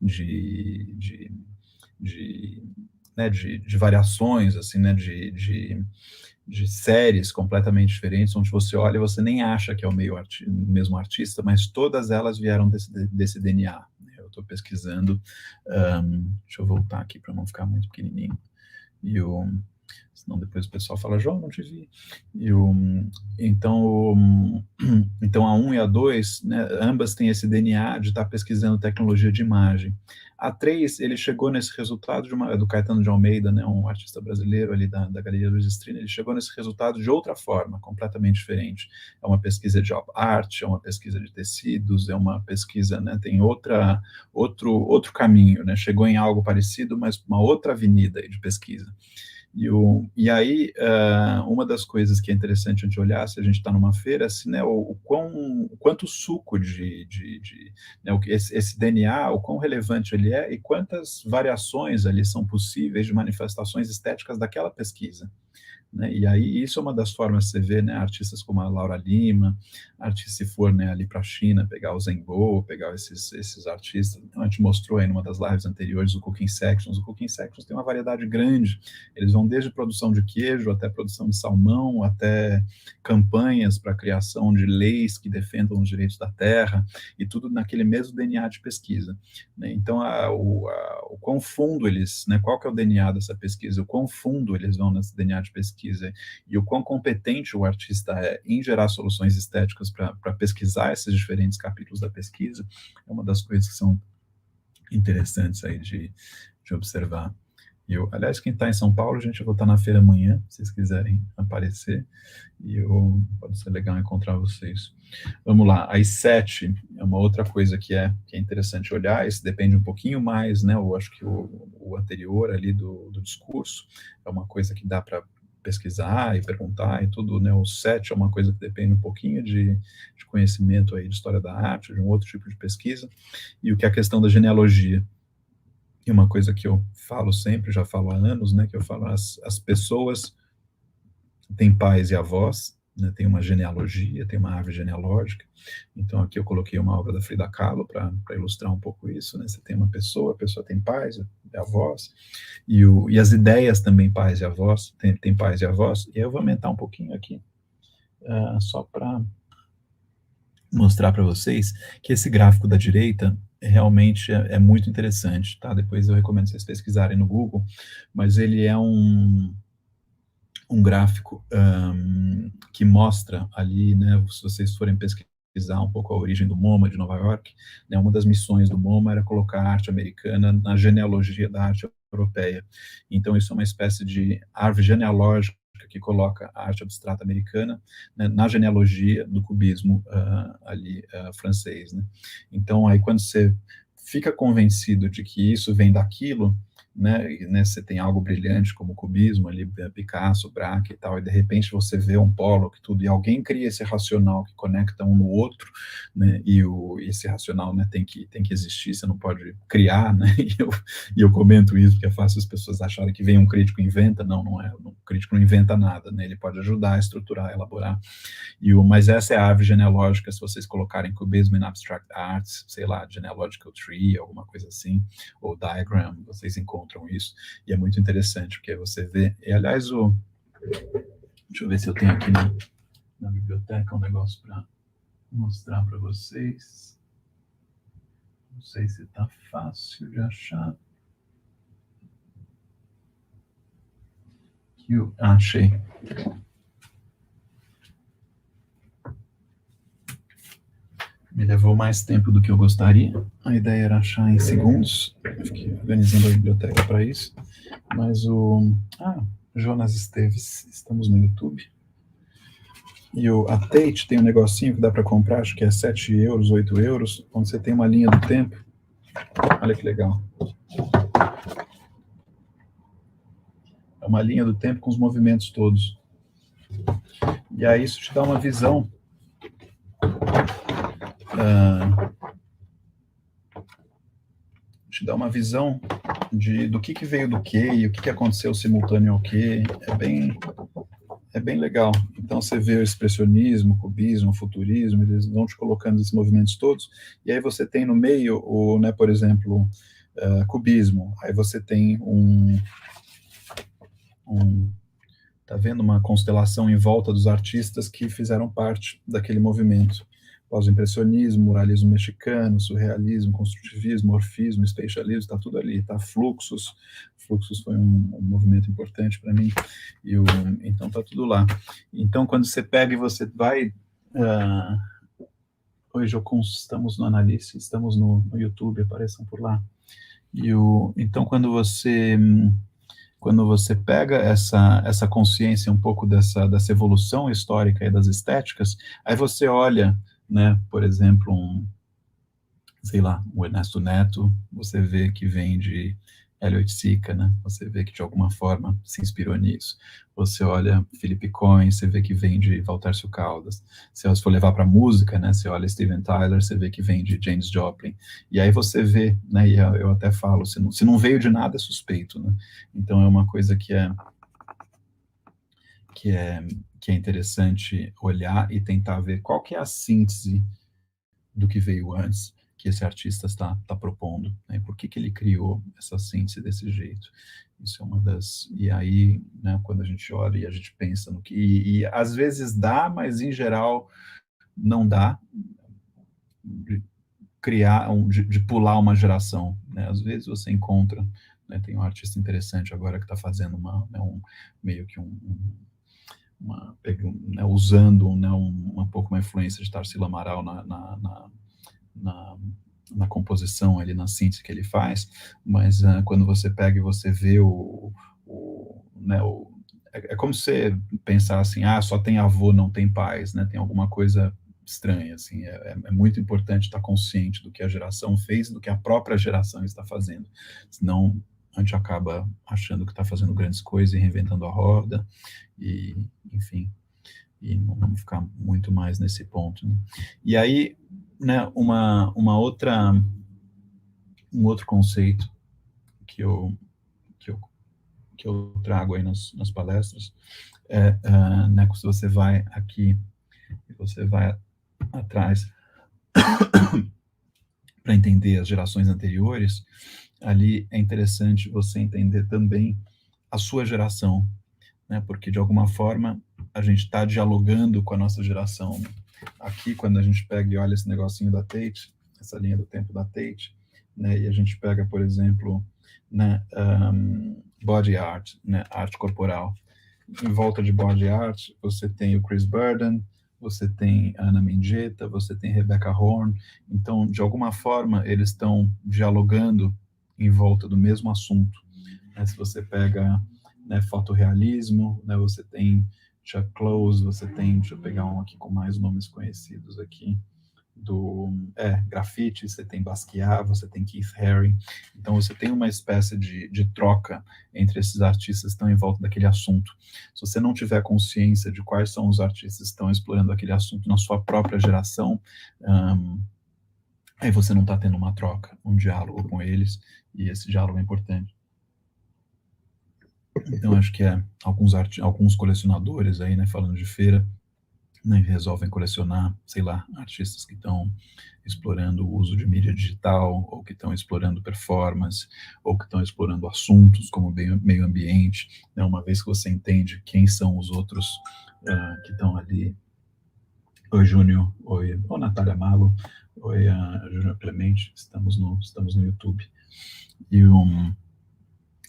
de, de, de, né, de variações, assim, né, de séries completamente diferentes, onde você olha e você nem acha que é o mesmo artista, mas todas elas vieram desse DNA. Eu estou pesquisando, deixa eu voltar aqui para não ficar muito pequenininho, senão depois o pessoal fala, João, não te vi. Então a 1 e a 2, né, ambas têm esse DNA de estar pesquisando tecnologia de imagem. A 3, ele chegou nesse resultado do Caetano de Almeida, né, um artista brasileiro ali da Galeria Luiz Estrina, ele chegou nesse resultado de outra forma, completamente diferente. É uma pesquisa de art, é uma pesquisa de tecidos, é uma pesquisa, né, tem outro caminho, né, chegou em algo parecido, mas uma outra avenida de pesquisa. E aí, uma das coisas que é interessante a gente olhar, se a gente está numa feira, assim, né, o quanto suco né, esse DNA, o quão relevante ele é e quantas variações ali são possíveis de manifestações estéticas daquela pesquisa. Né? E aí isso é uma das formas que você vê, né, artistas como a Laura Lima, artistas se for, né, ali para a China, pegar o Zengbo, pegar esses artistas. Então, a gente mostrou aí numa das lives anteriores o Cooking Sections. O Cooking Sections tem uma variedade grande, eles vão desde produção de queijo, até produção de salmão, até campanhas para a criação de leis que defendam os direitos da terra, e tudo naquele mesmo DNA de pesquisa. Né? Então, o quão fundo eles, né, qual que é o DNA dessa pesquisa, o quão fundo eles vão nesse DNA de pesquisa, e o quão competente o artista é em gerar soluções estéticas para pesquisar esses diferentes capítulos da pesquisa, é uma das coisas que são interessantes aí de observar. Aliás, quem está em São Paulo, a gente vai estar na feira amanhã, se vocês quiserem aparecer, pode ser legal encontrar vocês. Vamos lá, às 7 é uma outra coisa que é interessante olhar, esse depende um pouquinho mais, né, eu acho que o anterior ali do discurso é uma coisa que dá para pesquisar e perguntar e tudo, né, o 7 é uma coisa que depende um pouquinho de conhecimento aí de história da arte, de um outro tipo de pesquisa, e o que é a questão da genealogia. E uma coisa que eu falo sempre, já falo há anos, né, que eu falo, as pessoas têm pais e avós, né, tem uma genealogia, tem uma árvore genealógica. Então aqui eu coloquei uma obra da Frida Kahlo para ilustrar um pouco isso, né, você tem uma pessoa, a pessoa tem pais e avós, e as ideias também pais e avós, tem pais e avós, e eu vou aumentar um pouquinho aqui, só para mostrar para vocês que esse gráfico da direita realmente é muito interessante, tá? Depois eu recomendo vocês pesquisarem no Google, mas ele é um gráfico que mostra ali, né, se vocês forem pesquisar um pouco a origem do MoMA de Nova York, né, uma das missões do MoMA era colocar a arte americana na genealogia da arte europeia. Então isso é uma espécie de árvore genealógica que coloca a arte abstrata americana, né, na genealogia do cubismo francês. Né? Então, aí quando você fica convencido de que isso vem daquilo, né, você tem algo brilhante como o cubismo, ali, Picasso, Braque e tal, e de repente você vê um Pollock, tudo, e alguém cria esse racional que conecta um no outro, né, e esse racional, né, tem que existir, você não pode criar, né, e eu comento isso porque é fácil as pessoas acharem que vem um crítico e inventa, não é, o crítico não inventa nada, né, ele pode ajudar a estruturar, a elaborar, mas essa é a árvore genealógica, se vocês colocarem cubismo em abstract arts, sei lá, genealogical tree, alguma coisa assim, ou diagram, vocês encontram isso, e é muito interessante, porque você vê, e aliás, deixa eu ver se eu tenho aqui na biblioteca um negócio para mostrar para vocês, não sei se está fácil de achar, achei. Me levou mais tempo do que eu gostaria. A ideia era achar em segundos. Eu fiquei organizando a biblioteca para isso. Mas Jonas Esteves, estamos no YouTube. E a Tate tem um negocinho que dá para comprar, acho que é 7 euros, 8 euros, onde você tem uma linha do tempo. Olha que legal. É uma linha do tempo com os movimentos todos. E aí isso te dá uma visão do que veio do que e o que aconteceu simultâneo ao que. É bem legal. Então você vê o expressionismo, o cubismo, o futurismo, eles vão te colocando esses movimentos todos, e aí você tem no meio, né, por exemplo, cubismo, aí você tem tá vendo uma constelação em volta dos artistas que fizeram parte daquele movimento. Pós-impressionismo, muralismo mexicano, surrealismo, construtivismo, orfismo, spatialismo, está tudo ali, tá? Fluxus foi um movimento importante para mim, então tá tudo lá. Então, quando você pega e você vai... hoje estamos no Analice, estamos no YouTube, apareçam por lá. Então, quando você pega essa consciência um pouco dessa evolução histórica e das estéticas, aí você olha, né, por exemplo, sei lá, o Ernesto Neto, você vê que vem de Elliot Sica, né? Você vê que de alguma forma se inspirou nisso. Você olha Felipe Cohen, você vê que vem de Valtércio Caldas. Se você for levar para música, né? Você olha Steven Tyler, você vê que vem de James Joplin. E aí você vê, né? E eu até falo, se não veio de nada é suspeito, né? Então é uma coisa que é interessante olhar e tentar ver qual que é a síntese do que veio antes, que esse artista está propondo, né? Por que ele criou essa síntese desse jeito? Isso é uma das... E aí, né, quando a gente olha e a gente pensa no que... E às vezes dá, mas em geral não dá de criar, de pular uma geração, né? Às vezes você encontra, né, tem um artista interessante agora que está fazendo meio que né, usando, né, um pouco uma influência de Tarsila Amaral na composição, ali na síntese que ele faz, mas quando você pega e você vê né, é como se você pensar assim, só tem avô, não tem pais, né, tem alguma coisa estranha, assim, é muito importante estar consciente do que a geração fez e do que a própria geração está fazendo, senão a gente acaba achando que está fazendo grandes coisas e reinventando a roda, e enfim, e não vamos ficar muito mais nesse ponto, né? E aí, né, um outro conceito que eu trago aí nas palestras né, se você vai aqui e você vai atrás para entender as gerações anteriores, ali é interessante você entender também a sua geração, né, porque de alguma forma a gente está dialogando com a nossa geração, né? Aqui, quando a gente pega e olha esse negocinho da Tate, essa linha do tempo da Tate, né, e a gente pega, por exemplo, né, body art, né, arte corporal. Em volta de body art, você tem o Chris Burden, você tem a Ana Mendieta, você tem Rebecca Horn. Então, de alguma forma, eles estão dialogando em volta do mesmo assunto, né? Se você pega, né, fotorrealismo, né, você tem Chuck Close, você tem, deixa eu pegar um aqui com mais nomes conhecidos aqui, grafite, você tem Basquiat, você tem Keith Haring, então você tem uma espécie de troca entre esses artistas que estão em volta daquele assunto. Se você não tiver consciência de quais são os artistas que estão explorando aquele assunto na sua própria geração, aí você não está tendo uma troca, um diálogo com eles, e esse diálogo é importante. Então, acho que alguns colecionadores aí, né, falando de feira, né, resolvem colecionar, sei lá, artistas que estão explorando o uso de mídia digital, ou que estão explorando performance, ou que estão explorando assuntos como meio ambiente, né, uma vez que você entende quem são os outros que estão ali. Oi, Júnior, oi, Natália Malo, oi, Júnior Clemente, estamos no YouTube. E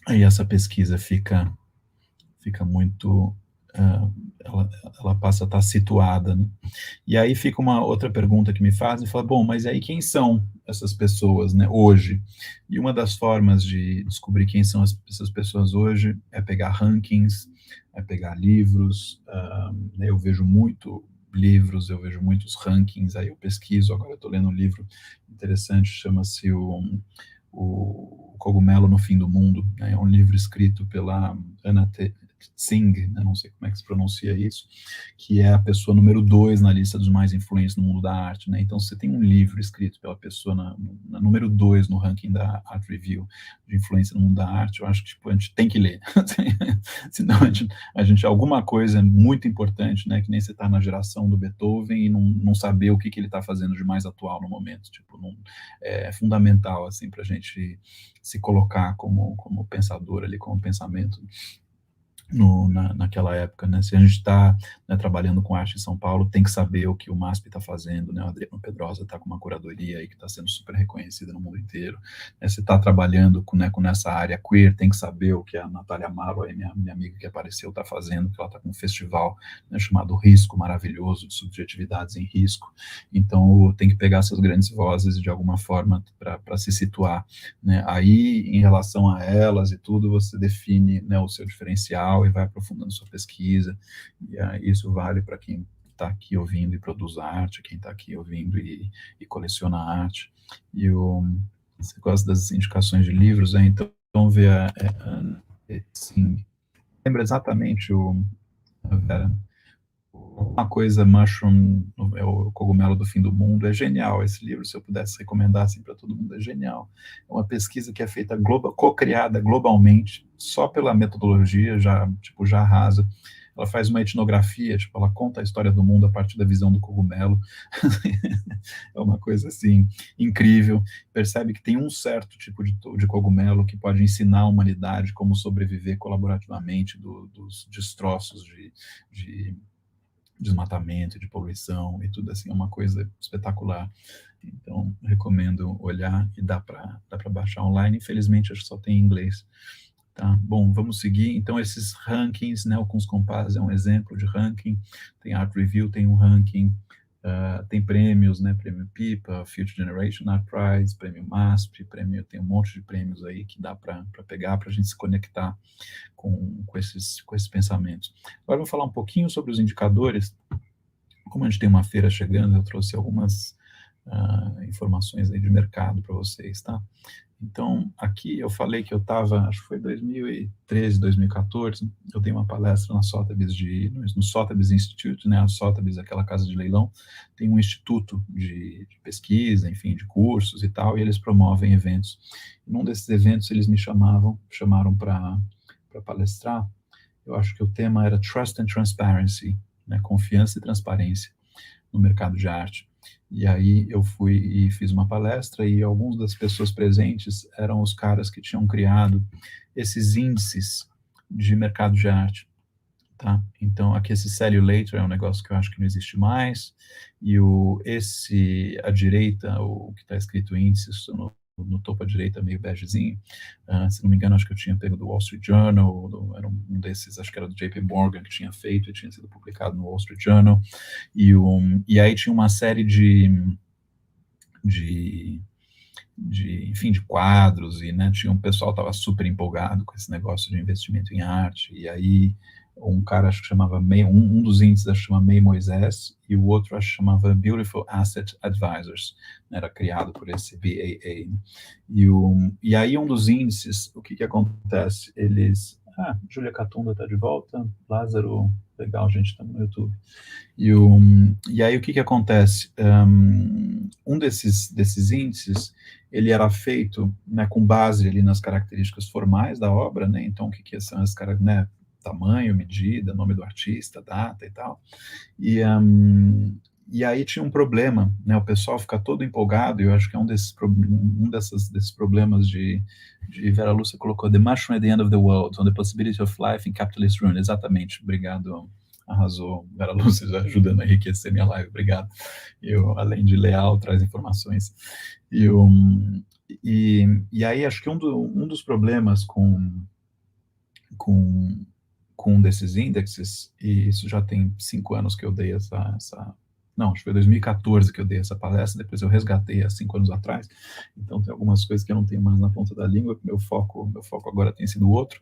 aí essa pesquisa fica muito... ela passa a estar situada, né? E aí fica uma outra pergunta que me fazem, fala, bom, mas aí quem são essas pessoas, né, hoje? E uma das formas de descobrir quem são essas pessoas hoje é pegar rankings, é pegar livros, né, eu vejo muito livros, eu vejo muitos rankings, aí eu pesquiso, agora eu estou lendo um livro interessante, chama-se o Cogumelo no Fim do Mundo, né, é um livro escrito pela Anna Tsing, né, não sei como é que se pronuncia isso, que é a pessoa número 2 na lista dos mais influentes no mundo da arte, né? Então, você tem um livro escrito pela pessoa na número 2 no ranking da Art Review de influência no mundo da arte, eu acho que tipo, a gente tem que ler. Senão a gente alguma coisa muito importante, né? Que nem você está na geração do Beethoven e não saber o que ele está fazendo de mais atual no momento. Tipo, não, é fundamental assim, para a gente se colocar como pensador ali, como pensamento naquela época, né? Se a gente está, né, trabalhando com arte em São Paulo, tem que saber o que o MASP está fazendo, né? O Adriano Pedrosa está com uma curadoria aí que está sendo super reconhecida no mundo inteiro, né? Se está trabalhando com essa área queer, tem que saber o que a Natália Amaro, aí, minha amiga que apareceu, está fazendo, que ela está com um festival, né, chamado Risco, maravilhoso, de subjetividades em risco. Então, tem que pegar essas grandes vozes de alguma forma para se situar, né? Aí, em relação a elas e tudo, você define, né, o seu diferencial e vai aprofundando sua pesquisa, e isso vale para quem está aqui ouvindo e produz arte, quem está aqui ouvindo e coleciona arte. Você gosta das indicações de livros, né? Então vê assim, lembra exatamente uma coisa, Mushroom, é o cogumelo do fim do mundo, é genial esse livro, se eu pudesse recomendar assim para todo mundo, é genial. É uma pesquisa que é feita co-criada globalmente, só pela metodologia, já arrasa. Ela faz uma etnografia, tipo, ela conta a história do mundo a partir da visão do cogumelo. É uma coisa assim incrível. Percebe que tem um certo tipo de cogumelo que pode ensinar a humanidade como sobreviver colaborativamente dos destroços de desmatamento, de poluição e tudo assim, é uma coisa espetacular. Então, recomendo olhar e dá para baixar online. Infelizmente, acho que só tem em inglês. Tá, bom, vamos seguir. Então, esses rankings, né, o Kunst Compass é um exemplo de ranking, tem Art Review, tem um ranking, tem prêmios, né, prêmio PIPA, Future Generation Art Prize, prêmio MASP, tem um monte de prêmios aí que dá para pegar, para a gente se conectar com esses pensamentos. Agora, vamos falar um pouquinho sobre os indicadores. Como a gente tem uma feira chegando, eu trouxe algumas informações aí de mercado para vocês, tá? Então, aqui eu falei que eu estava, acho que foi 2013, 2014, eu dei uma palestra na Sotheby's no Sotheby's Institute, né? A Sotheby's, aquela casa de leilão, tem um instituto de pesquisa, enfim, de cursos e tal, e eles promovem eventos. Num desses eventos, eles me chamaram para palestrar. Eu acho que o tema era Trust and Transparency, né? Confiança e transparência no mercado de arte. E aí eu fui e fiz uma palestra e algumas das pessoas presentes eram os caras que tinham criado esses índices de mercado de arte, tá? Então, aqui esse Sell You Later é um negócio que eu acho que não existe mais, e à direita, o que está escrito índices, no topo à direita, meio begezinho, se não me engano, acho que eu tinha pego do Wall Street Journal, era um desses, acho que era do JP Morgan, que tinha feito e tinha sido publicado no Wall Street Journal, e aí tinha uma série enfim, de quadros, e, né, tinha um pessoal que estava super empolgado com esse negócio de investimento em arte, e aí um cara, acho que chamava um dos índices, acho que chama May Moisés, e o outro, acho que chamava Beautiful Asset Advisors, né, era criado por esse BAA. E aí um dos índices, o que acontece? Júlia Catunda está de volta, Lázaro, legal, gente, estamos no YouTube. E aí o que acontece? Um desses índices, ele era feito, né, com base ali nas características formais da obra, né, então o que são as características, né, tamanho, medida, nome do artista, data e tal, e aí tinha um problema, né, o pessoal fica todo empolgado, e eu acho que é desses problemas de Vera Lúcia colocou, The Mushroom at the End of the World, on the Possibility of Life in Capitalist Ruin, exatamente, obrigado, arrasou, Vera Lúcia já ajudando a enriquecer minha live, obrigado, além de leal, traz informações, e aí acho que um dos problemas com um desses índices, e isso já tem 5 anos que eu dei essa Não, acho que foi 2014 que eu dei essa palestra, depois eu resgatei há 5 anos atrás, então tem algumas coisas que eu não tenho mais na ponta da língua, meu foco agora tem sido outro,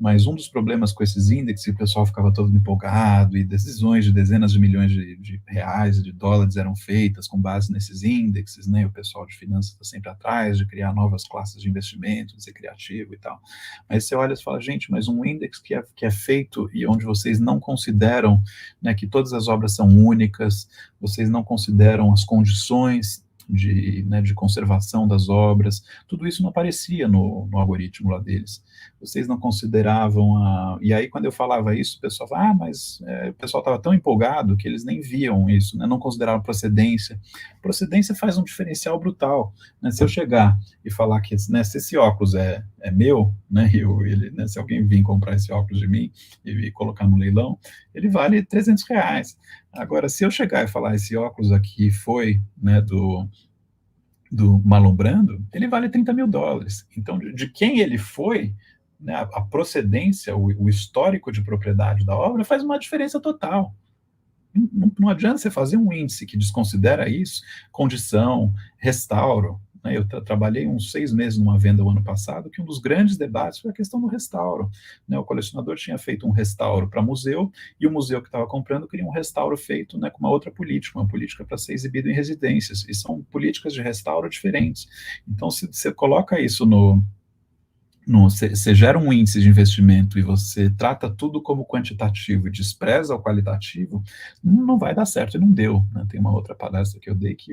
mas um dos problemas com esses índices, o pessoal ficava todo empolgado, e decisões de dezenas de milhões de reais, de dólares eram feitas com base nesses índices, né, o pessoal de finanças está sempre atrás de criar novas classes de investimento, de ser criativo e tal, mas você olha e fala, gente, mas um índice que é feito e onde vocês não consideram, né, que todas as obras são únicas, vocês não consideram as condições né, de conservação das obras, tudo isso não aparecia no algoritmo lá deles. Vocês não consideravam E aí, quando eu falava isso, o pessoal falava, mas o pessoal estava tão empolgado que eles nem viam isso, né, não consideravam procedência. Procedência faz um diferencial brutal, né, se eu chegar e falar que, né, se esse óculos é meu, né, né, se alguém vir comprar esse óculos de mim e colocar no leilão, ele vale R$ 300. Agora, se eu chegar e falar, esse óculos aqui foi, né, do Marlon Brando, ele vale US$ 30.000. Então, de quem ele foi, né, a procedência, o histórico de propriedade da obra faz uma diferença total. Não adianta você fazer um índice que desconsidera isso, condição, restauro, né? Eu trabalhei uns 6 meses numa venda o ano passado, que um dos grandes debates foi a questão do restauro, né? O colecionador tinha feito um restauro para museu, e o museu que estava comprando queria um restauro feito, né, com uma outra política, uma política para ser exibido em residências, e são políticas de restauro diferentes. Então, se você coloca isso você gera um índice de investimento e você trata tudo como quantitativo e despreza o qualitativo, não vai dar certo, e não deu, né? Tem uma outra palestra que eu dei que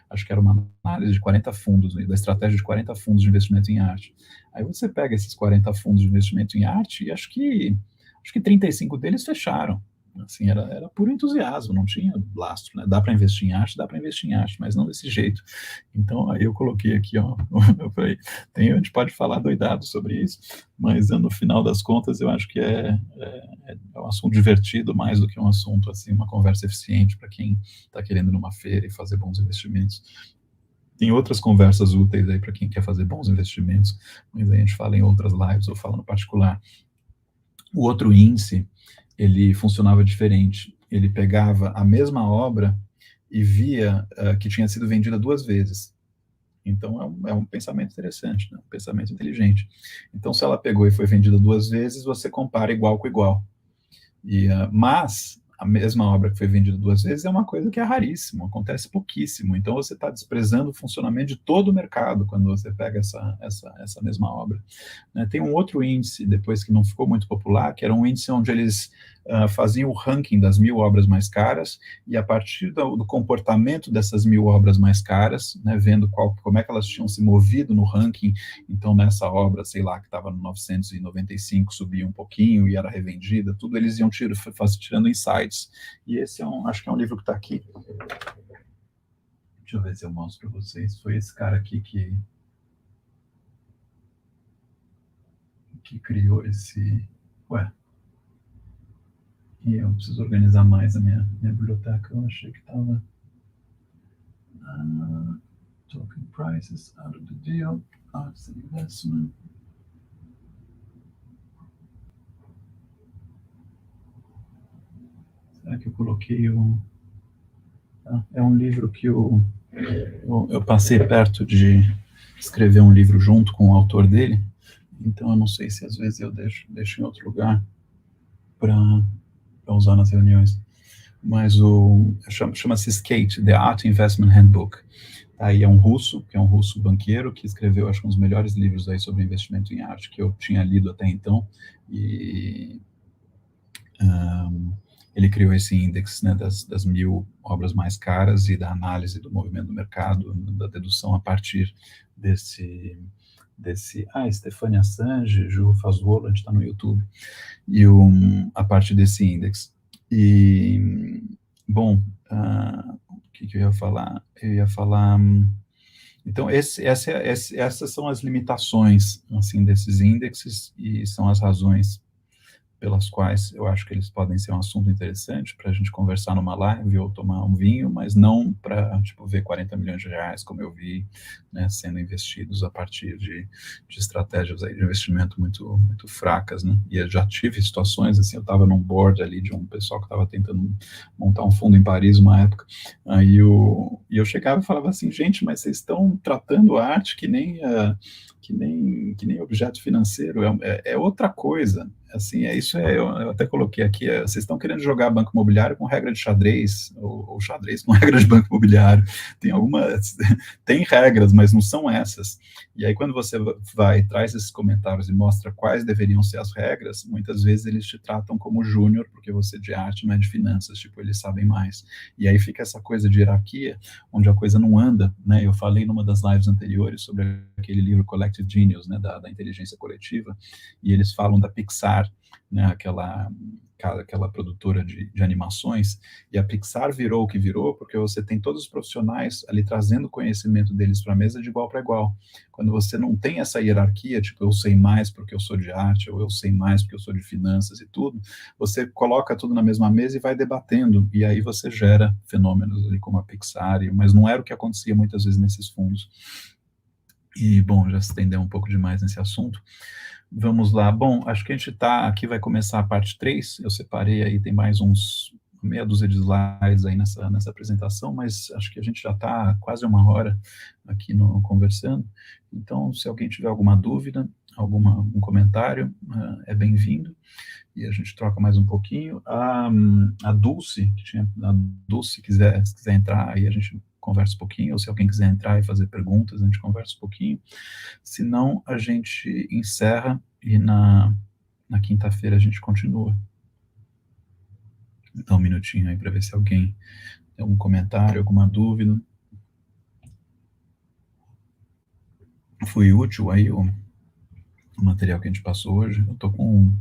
acho que era uma análise de 40 fundos, da estratégia de 40 fundos de investimento em arte. Aí você pega esses 40 fundos de investimento em arte e acho que 35 deles fecharam. Assim, era puro entusiasmo, não tinha lastro, né? Dá para investir em arte, mas não desse jeito. Então, aí eu coloquei aqui, ó, eu falei, a gente pode falar doidado sobre isso, mas no final das contas eu acho que é um assunto divertido mais do que um assunto, assim, uma conversa eficiente para quem está querendo ir numa feira e fazer bons investimentos. Tem outras conversas úteis aí para quem quer fazer bons investimentos, mas aí a gente fala em outras lives ou fala no particular. O outro índice, ele funcionava diferente. Ele pegava a mesma obra e via que tinha sido vendida 2 vezes. Então, é um pensamento interessante, né? Um pensamento inteligente. Então, se ela pegou e foi vendida 2 vezes, você compara igual com igual. Mas a mesma obra que foi vendida 2 vezes é uma coisa que é raríssima, acontece pouquíssimo. Então, você está desprezando o funcionamento de todo o mercado quando você pega essa mesma obra. Né? Tem um outro índice, depois que não ficou muito popular, que era um índice onde eles faziam o ranking das 1.000 obras mais caras, e a partir do comportamento dessas 1.000 obras mais caras, né, vendo como é que elas tinham se movido no ranking, então nessa obra, sei lá, que estava no 995, subia um pouquinho e era revendida, tudo eles iam tirando insights. E esse acho que é um livro que está aqui. Deixa eu ver se eu mostro para vocês. Foi esse cara aqui que criou esse... E eu preciso organizar mais a minha biblioteca. Eu achei que estava... Token prices out of the deal. Arts and investment. Será que eu coloquei é um livro que eu passei perto de escrever um livro junto com o autor dele, então eu não sei se às vezes eu deixo em outro lugar para usar nas reuniões, mas chama-se Skate, The Art Investment Handbook. Aí é um russo banqueiro, que escreveu, acho que um dos melhores livros aí sobre investimento em arte que eu tinha lido até então, e ele criou esse índice, né, das 1.000 obras mais caras e da análise do movimento do mercado, da dedução a partir desse Stefania Assange, Ju Fazolo, a gente está no YouTube, e a partir desse índice. E, bom, o que eu ia falar? Eu ia falar... Então, essas são as limitações, assim, desses índices, e são as razões pelas quais eu acho que eles podem ser um assunto interessante para a gente conversar numa live ou tomar um vinho, mas não para, tipo, ver 40 milhões de reais, como eu vi, né, sendo investidos a partir de estratégias aí de investimento muito, muito fracas, né, e eu já tive situações, assim, eu estava num board ali de um pessoal que estava tentando montar um fundo em Paris uma época, e eu chegava e falava assim, gente, mas vocês estão tratando a arte que nem objeto financeiro, é outra coisa, assim, eu até coloquei aqui, vocês estão querendo jogar banco imobiliário com regra de xadrez, ou xadrez com regra de banco imobiliário, tem regras, mas não são essas, e aí quando você vai, traz esses comentários e mostra quais deveriam ser as regras, muitas vezes eles te tratam como júnior, porque você de arte não é de finanças, tipo, eles sabem mais, e aí fica essa coisa de hierarquia, onde a coisa não anda, né, eu falei numa das lives anteriores sobre aquele livro Collective Genius, né, da inteligência coletiva, e eles falam da Pixar, né, aquela produtora de animações, e a Pixar virou o que virou porque você tem todos os profissionais ali trazendo o conhecimento deles para a mesa de igual para igual. Quando você não tem essa hierarquia, tipo, eu sei mais porque eu sou de arte, ou eu sei mais porque eu sou de finanças e tudo, você coloca tudo na mesma mesa e vai debatendo, e aí você gera fenômenos ali como a Pixar, mas não era o que acontecia muitas vezes nesses fundos. E, bom, já se estendeu um pouco demais nesse assunto. Vamos lá. Bom, acho que a gente está aqui, vai começar a parte 3. Eu separei aí, tem mais uns meia dúzia de slides aí nessa apresentação, mas acho que a gente já está quase uma hora aqui conversando. Então, se alguém tiver alguma dúvida, um comentário, é bem-vindo. E a gente troca mais um pouquinho. A Dulce, se quiser entrar, aí a gente conversa um pouquinho, ou se alguém quiser entrar e fazer perguntas, a gente conversa um pouquinho. Se não, a gente encerra e na quinta-feira a gente continua. Dá um minutinho aí para ver se alguém tem algum comentário, alguma dúvida. Foi útil aí o material que a gente passou hoje. Eu estou com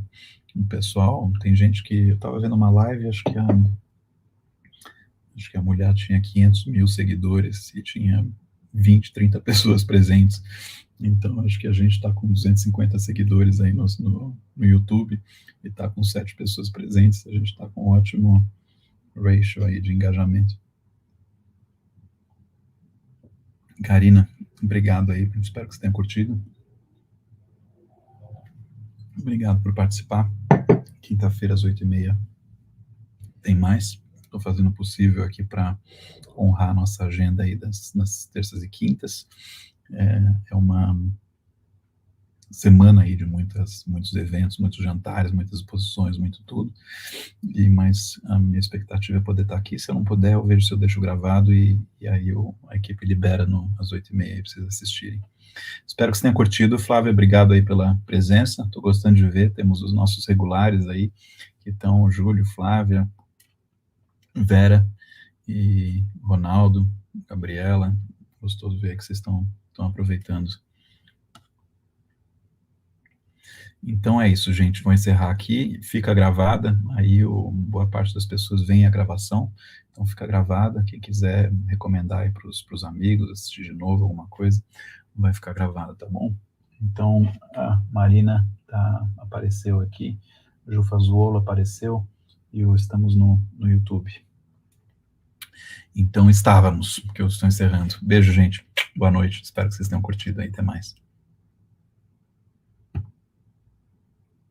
um pessoal, tem gente que, eu estava vendo uma live, acho que a mulher tinha 500 mil seguidores e tinha 20, 30 pessoas presentes. Então, acho que a gente está com 250 seguidores aí no YouTube e está com 7 pessoas presentes. A gente está com um ótimo ratio aí de engajamento. Karina, obrigado aí. Espero que você tenha curtido. Obrigado por participar. Quinta-feira, às 8h30, tem mais. Estou fazendo o possível aqui para honrar a nossa agenda aí das terças e quintas. É uma semana aí de muitos eventos, muitos jantares, muitas exposições, muito tudo. Mas a minha expectativa é poder estar aqui. Se eu não puder, eu vejo se eu deixo gravado e aí a equipe libera às 8h30 para vocês assistirem. Espero que você tenha curtido. Flávia, obrigado aí pela presença. Estou gostando de ver. Temos os nossos regulares aí, que estão Júlio, Flávia, Vera e Ronaldo, Gabriela. Gostoso ver que vocês estão aproveitando. Então é isso, gente. Vou encerrar aqui. Fica gravada. Aí boa parte das pessoas vem a gravação. Então fica gravada. Quem quiser recomendar aí para os amigos, assistir de novo alguma coisa, vai ficar gravada, tá bom? Então, a Marina apareceu aqui, o Ju Fazuolo apareceu, e estamos no YouTube. Então, estávamos, porque eu estou encerrando. Beijo, gente. Boa noite. Espero que vocês tenham curtido aí. Até mais.